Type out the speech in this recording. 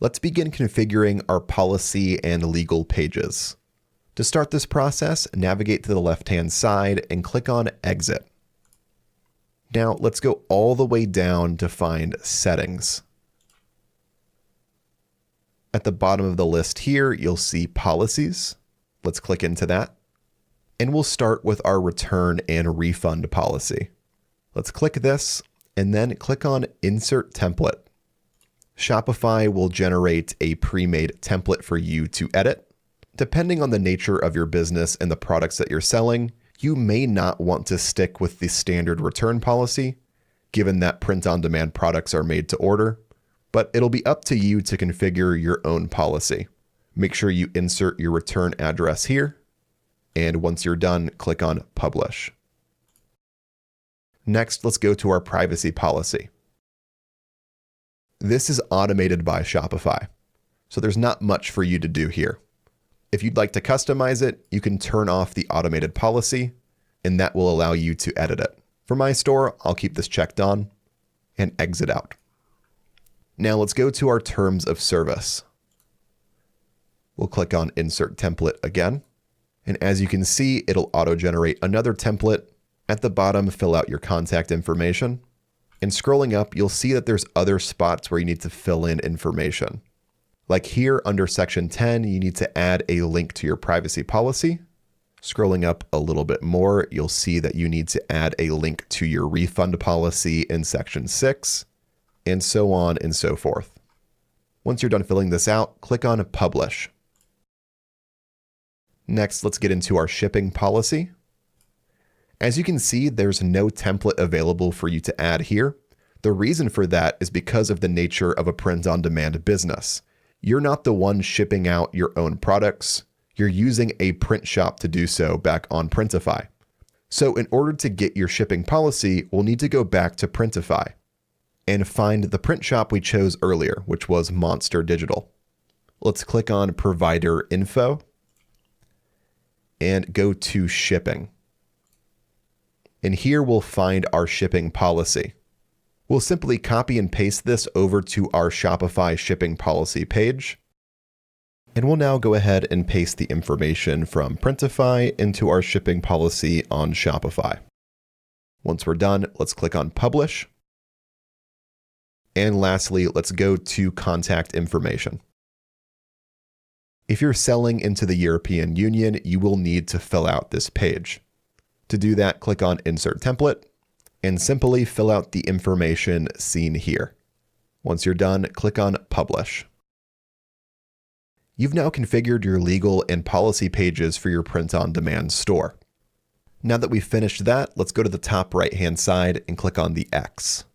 Let's begin configuring our policy and legal pages. To start this process, navigate to the left-hand side and click on Exit. Now let's go all the way down to find Settings. At the bottom of the list here, you'll see Policies. Let's click into that. And we'll start with our return and refund policy. Let's click this and then click on Insert Template. Shopify will generate a pre-made template for you to edit. Depending on the nature of your business and the products that you're selling, you may not want to stick with the standard return policy, given that print-on-demand products are made to order, but it'll be up to you to configure your own policy. Make sure you insert your return address here, and once you're done, click on Publish. Next, let's go to our privacy policy. This is automated by Shopify, so there's not much for you to do here. If you'd like to customize it, you can turn off the automated policy, and that will allow you to edit it. For my store, I'll keep this checked on and exit out. Now let's go to our terms of service. We'll click on Insert Template again. And as you can see, it'll auto-generate another template. At the bottom, fill out your contact information. And scrolling up, you'll see that there's other spots where you need to fill in information. Like here under section 10, you need to add a link to your privacy policy. Scrolling up a little bit more, you'll see that you need to add a link to your refund policy in section 6, and so on and so forth. Once you're done filling this out, click on Publish. Next, let's get into our shipping policy. As you can see, there's no template available for you to add here. The reason for that is because of the nature of a print-on-demand business. You're not the one shipping out your own products. You're using a print shop to do so back on Printify. So in order to get your shipping policy, we'll need to go back to Printify and find the print shop we chose earlier, which was Monster Digital. Let's click on Provider Info and go to Shipping. And here we'll find our shipping policy. We'll simply copy and paste this over to our Shopify shipping policy page. And we'll now go ahead and paste the information from Printify into our shipping policy on Shopify. Once we're done, let's click on Publish. And lastly, let's go to Contact Information. If you're selling into the European Union, you will need to fill out this page. To do that, click on Insert Template and simply fill out the information seen here. Once you're done, click on Publish. You've now configured your legal and policy pages for your print-on-demand store. Now that we've finished that, let's go to the top right-hand side and click on the X.